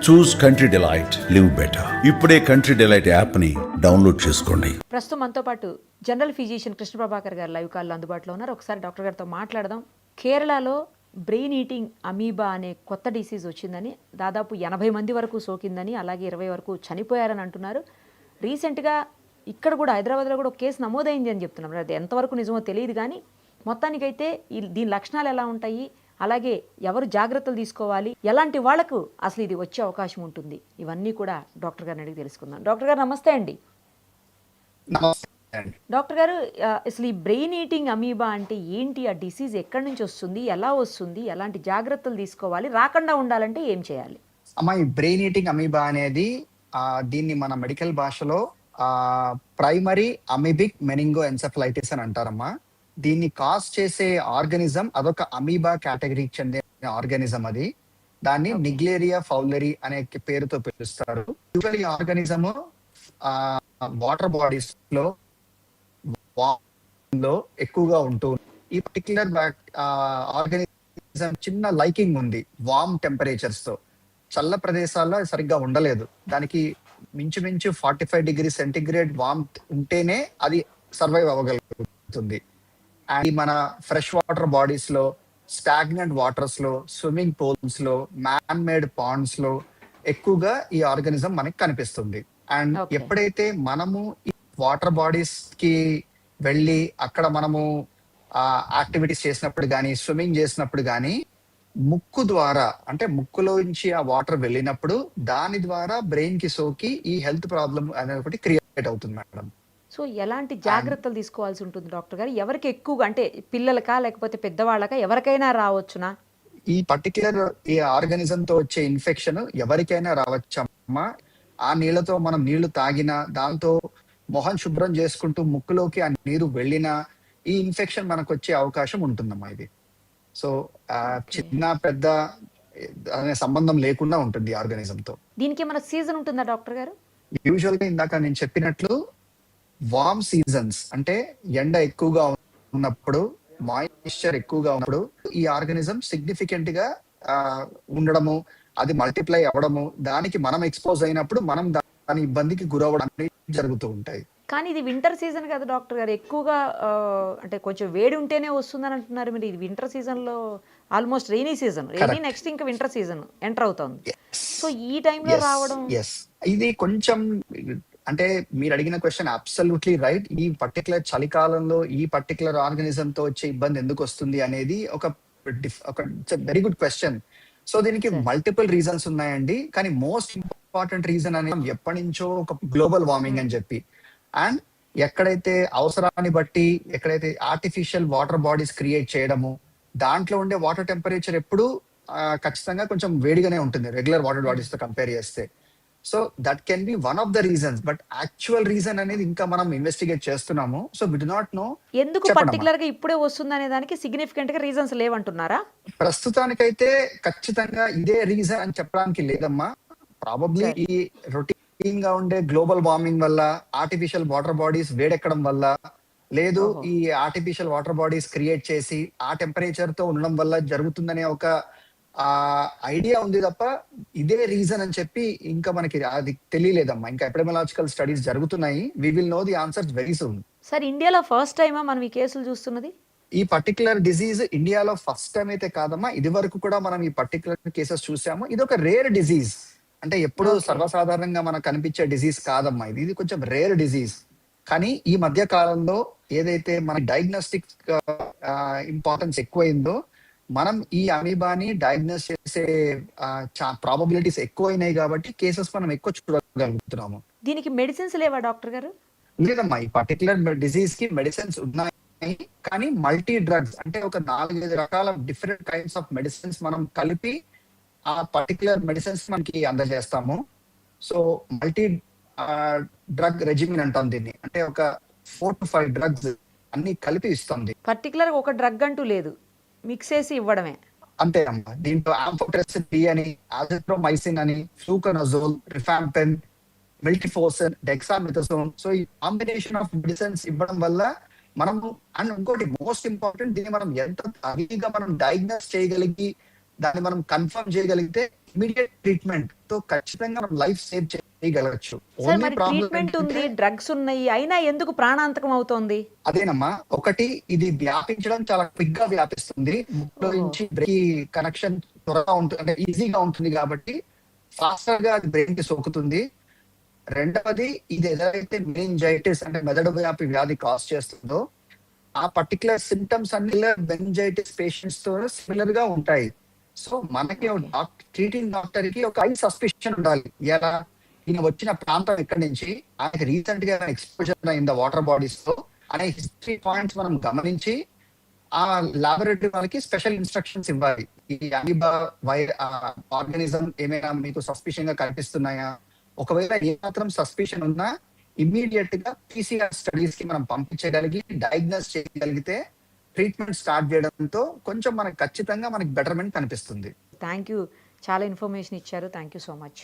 చూస్ country delight, live better. ఇప్పుడే country delight app ని download చేసుకోండి. ప్రస్తుతం మనతో పాటు జనరల్ ఫిజిషియన్ కృష్ణ ప్రభాకర్ గారు లైవ్ కాల్లో అందుబాటులో ఉన్నారు. ఒకసారి డాక్టర్ గారితో మాట్లాడదాం. కేరళలో బ్రెయిన్ ఈటింగ్ అమీబా అనే కొత్త డిసీజ్ వచ్చిందని, దాదాపు 80 మంది వరకు సోకిందని, అలాగే 20 వరకు చనిపోయారని అంటున్నారు. రీసెంట్గా ఇక్కడ కూడా హైదరాబాద్లో కూడా ఒక కేసు నమోదైంది అని చెప్తున్నారు. అది ఎంతవరకు నిజమో తెలియదు, కానీ మొత్తానికైతే దీని లక్షణాలు ఎలా ఉంటాయి, అలాగే ఎవరు జాగ్రత్తలు తీసుకోవాలి, ఎలాంటి వాళ్లకు అసలు ఇది వచ్చే అవకాశం ఉంటుంది, ఇవన్నీ కూడా డాక్టర్ గారిని అడిగి తెలుసుకుందాం. డాక్టర్ గారు నమస్తే అండి. డాక్టర్ గారు, అసలు ఈ బ్రెయిన్ ఈటింగ్ అమీబా అంటే ఏంటి, ఆ డిసీజ్ ఎక్కడి నుంచి వస్తుంది, ఎలా వస్తుంది, ఎలాంటి జాగ్రత్తలు తీసుకోవాలి, రాకుండా ఉండాలంటే ఏం చేయాలి? అమ్మా, ఈ బ్రెయిన్ ఈటింగ్ అమీబా అనేది దీన్ని మన మెడికల్ భాషలో ప్రైమరీ అమీబిక్ మెనింగో ఎన్సెఫలైటిస్ అని అంటారమ్మా. దీన్ని కాజ్ చేసే ఆర్గానిజం అదొక అమీబా కేటగిరీకి చెందిన ఆర్గానిజం. అది దాన్ని నిగ్లేరియా ఫౌలరీ అనే పేరుతో పిలుస్తారు. ఈ ఆర్గానిజం వాటర్ బాడీస్ లో ఎక్కువగా ఉంటుంది. ఈ పర్టికులర్ ఆర్గానిజం చిన్న లైకింగ్ ఉంది వార్మ్ టెంపరేచర్స్ తో. చల్ల ప్రదేశాల్లో సరిగ్గా ఉండలేదు. దానికి మించుమించు 45 డిగ్రీ సెంటిగ్రేడ్ వార్మ్ ఉంటేనే అది సర్వైవ్ అవ్వగలుగుతుంది. అండ్ మన ఫ్రెష్ వాటర్ బాడీస్ లో, స్టాగ్నెంట్ వాటర్స్ లో, స్విమ్మింగ్ పూల్స్ లో, మ్యాన్ మేడ్ పాండ్స్ లో ఎక్కువగా ఈ ఆర్గానిజం మనకి కనిపిస్తుంది. అండ్ ఎప్పుడైతే మనము ఈ వాటర్ బాడీస్ కి వెళ్ళి అక్కడ మనము యాక్టివిటీస్ చేసినప్పుడు కానీ, స్విమ్మింగ్ చేసినప్పుడు కానీ, ముక్కు ద్వారా, అంటే ముక్కులోంచి ఆ వాటర్ వెళ్ళినప్పుడు దాని ద్వారా బ్రెయిన్ కి సోకి ఈ హెల్త్ ప్రాబ్లమ్ అనేది ఒకటి క్రియేట్ అవుతుంది మేడం. సో ఎలాంటి జాగ్రత్తలు తీసుకోవాల్సి ఉంటుంది డాక్టర్ గారు? ఎవరికి ఎక్కువగా, అంటే పిల్లలకా లేకపోతే పెద్దవాళ్ళకా, ఎవరికైనా రావచ్చునా? ఈ పర్టికులర్ ఈ ఆర్గానిజం తో వచ్చే ఇన్ఫెక్షన్ ఎవరికైనా రావచ్చమ్మా. ఆ నీళ్లతో మనం నీళ్లు తాగినా, దాంతో మొహం శుభ్రం చేసుకుంటూ ముక్కులోకి ఆ నీరు వెళ్ళినా ఈ ఇన్ఫెక్షన్ మనకు వచ్చే అవకాశం ఉంటుందమ్మా. ఇది సో చిన్న పెద్ద అనే సంబంధం లేకుండా ఉంటుంది ఆర్గానిజం తో. దీనికి ఏమైనా సీజన్ ఉంటుందా డాక్టర్ గారు? యూజువల్ గా ఇందాక నేను చెప్పినట్లు వార్మ్ సీజన్స్, అంటే ఎండ ఎక్కువగా ఉన్నప్పుడు, మాయిశ్చర్ ఎక్కువగా ఉన్నప్పుడు ఈ ఆర్గానిజం సిగ్నిఫికెంట్ గా ఉండడము, అది మల్టిప్లై అవ్వడము, దానికి మనం ఎక్స్పోజ్ అయినప్పుడు మనం దాని ఇబ్బందికి గురవ్వడం జరుగుతూ ఉంటాయి. కానీ ఇది వింటర్ సీజన్ కదా డాక్టర్ గారు, ఎక్కువగా అంటే కొంచెం వేడి ఉంటేనే వస్తుందని అంటున్నారు. మీరు ఇది వింటర్ సీజన్ లో, almost rainy season, rainy next ఇంకా వింటర్ సీజన్ ఎంటర్ అవుతుంది. సో ఈ టైంలో రావడం, ఇది కొంచెం, అంటే మీరు అడిగిన క్వశ్చన్ అబ్సల్యూట్లీ రైట్. ఈ పర్టికులర్ చలికాలంలో ఈ పర్టికులర్ ఆర్గానిజం తో వచ్చే ఇబ్బంది ఎందుకు వస్తుంది అనేది ఒక వెరీ గుడ్ క్వశ్చన్. సో దీనికి మల్టిపుల్ రీజన్స్ ఉన్నాయండి, కానీ మోస్ట్ ఇంపార్టెంట్ రీజన్ అనేది ఎప్పటి నుంచో ఒక గ్లోబల్ వార్మింగ్ అని చెప్పి, అండ్ ఎక్కడైతే అవసరాన్ని బట్టి ఎక్కడైతే ఆర్టిఫిషియల్ వాటర్ బాడీస్ క్రియేట్ చేయడము, దాంట్లో ఉండే వాటర్ టెంపరేచర్ ఎప్పుడు ఖచ్చితంగా కొంచెం వేడిగానే ఉంటుంది రెగ్యులర్ వాటర్ బాడీస్ తో కంపేర్ చేస్తే. So that can be one of the reasons, but actual reason అనేది ఇంకా మనం ఇన్వెస్టిగేట్ చేస్తున్నాము. So we do not know ఎందుకు పర్టికులర్ గా ఇప్పుడే వస్తుంది అనే దానికి సిగ్నిఫికెంట్ గా రీజన్స్ లేవంటున్నారా? ప్రస్తుతానికైతే ఖచ్చితంగా ఇదే రీజన్ అని చెప్పడానికి లేదమ్మా. ప్రాబబ్లీ ఈ రొటీన్ గా ఉండే గ్లోబల్ వార్మింగ్ వల్ల, ఆర్టిఫిషియల్ వాటర్ బాడీస్ వేడెక్కడం వల్ల, లేదు ఈ ఆర్టిఫిషియల్ వాటర్ బాడీస్ క్రియేట్ చేసి ఆ టెంపరేచర్ తో ఉండడం వల్ల జరుగుతుందనే ఒక ఐడియా ఉంది తప్ప ఇదే రీజన్ అని చెప్పి ఇంకా మనకి అది తెలియలేదమ్మా. ఇంకా ఎపిడెమియాలజికల్ స్టడీస్ జరుగుతున్నాయి. We will know the answers very soon. Sir, ఇండియాలో ఫస్ట్ టైమా మనం ఈ కేసులు చూస్తున్నది? ఈ పర్టికులర్ డిజీజ్ ఇండియాలో ఫస్ట్ టైం అయితే కాదమ్మా. ఇది వరకు కూడా మనం ఈ పర్టికులర్ కేసెస్ చూసాము. ఇది ఒక రేర్ డిజీజ్, అంటే ఎప్పుడు సర్వసాధారణంగా మనకు కనిపించే డిజీజ్ కాదమ్మా. ఇది కొంచెం రేర్ డిజీజ్. కానీ ఈ మధ్య కాలంలో ఏదైతే మన డయాగ్నోస్టిక్ ఇంపార్టెన్స్ ఎక్కువైందో, మనం ఈ అమీబాని డయాగ్నోస్ చేసే ప్రాబబిలిటీస్ ఎక్కువైనాయి కాబట్టి కేసెస్ మనం ఎక్కువ చూడగలుగుతున్నాము. దీనికి మెడిసిన్స్ లేవా డాక్టర్ గారు? లేదమ్మా, ఈ పర్టికులర్ డిజీజ్ కి మెడిసిన్స్ ఉన్నాయి, కానీ మల్టీ డ్రగ్స్, అంటే ఒక 4-5 రకాల డిఫరెంట్ కైండ్స్ ఆఫ్ మెడిసిన్స్ మనం కలిపి ఆ పర్టికులర్ మెడిసిన్స్ మనకి అందజేస్తాము. సో మల్టీ డ్రగ్ రెజిమిన్ అంటాం దీన్ని, అంటే ఒక 4 to 5 డ్రగ్స్ అన్ని కలిపి ఇస్తుంది. పర్టికులర్ ఒక డ్రగ్ అంటూ లేదు, మిక్స్ చేసి ఇవ్వడమే. అంతే అమ్మా. దీంట్లో ఆంఫోటెరిసిన్ బి అని, అజిథ్రోమైసిన్ అని, ఫ్లూకనజోల్, రిఫాంపెన్, మిల్టిఫోసన్, డెక్సామెథసోన్, సో ఈ కాంబినేషన్ ఆఫ్ మెడిసిన్స్ ఇవ్వడం వల్ల మనము, అండ్ ఇంకోటి మోస్ట్ ఇంపార్టెంట్, దీన్ని మనం ఎంత అర్లీగా మనం డయాగ్నోస్ చేయగలిగి దాన్ని మనం కన్ఫర్మ్ చేయగలిగితే ఇమీడియట్ ట్రీట్మెంట్ తో ఖచ్చితంగా మనం లైఫ్ సేవ్ చేయగలగచ్చు. సార్ ఓన్లీ మరి ప్రాబ్లం ట్రీట్మెంట్ ఉంది, డ్రగ్స్ ఉన్నాయి, అయినా ఎందుకు ప్రాణాంతకం అవుతోంది? అదేనమ్మా, ఒకటి ఇది వ్యాపించడం చాలా క్విక్ గా వ్యాపిస్తుంది. ముక్కులో నుంచి బ్రెయిన్ కనెక్షన్ త్వరగా ఉంటుంది, అంటే ఈజీగా ఉంటుంది కాబట్టి ఫాస్టర్ గా అది బ్రెయిన్ కి సోకుతుంది. రెండవది, ఇది ఏదైతే మెనింజైటిస్ అంటే మెదడు వ్యాపి వ్యాధి కాజ్ చేస్తుందో ఆ పర్టికులర్ సిమ్టమ్స్ అన్ని మెనింజైటిస్ పేషెంట్స్ తో సిమిలర్ గా ఉంటాయి. సో మనకి ట్రీటింగ్ డాక్టర్ కి ఒక హై సస్పిషన్ ఉండాలి. ఎలా ఈయన వచ్చిన ప్రాంతం ఎక్కడి నుంచి, ఆయనకి రీసెంట్ గా ఎక్స్పోజర్ అయిందా వాటర్ బాడీస్ తో అనే హిస్టరీ పాయింట్స్ మనం గమనించి ఆ లాబొరేటరీ వాళ్ళకి స్పెషల్ ఇన్స్ట్రక్షన్స్ ఇవ్వాలి. ఈ అమీబా ఆర్గానిజం ఏమైనా మీకు సస్పిషన్ గా కనిపిస్తున్నాయా, ఒకవేళ ఏ మాత్రం సస్పిషన్ ఉన్నా ఇమ్మీడియట్ గా PCR స్టడీస్ కి మనం పంపించగలిగి డయాగ్నోస్ చేయగలిగితే ట్రీట్మెంట్ స్టార్ట్ చేయడంతో కొంచెం మనకు ఖచ్చితంగా మనకి బెటర్మెంట్ కనిపిస్తుంది. థ్యాంక్ యూ, చాలా ఇన్ఫర్మేషన్ ఇచ్చారు. Thank you so much.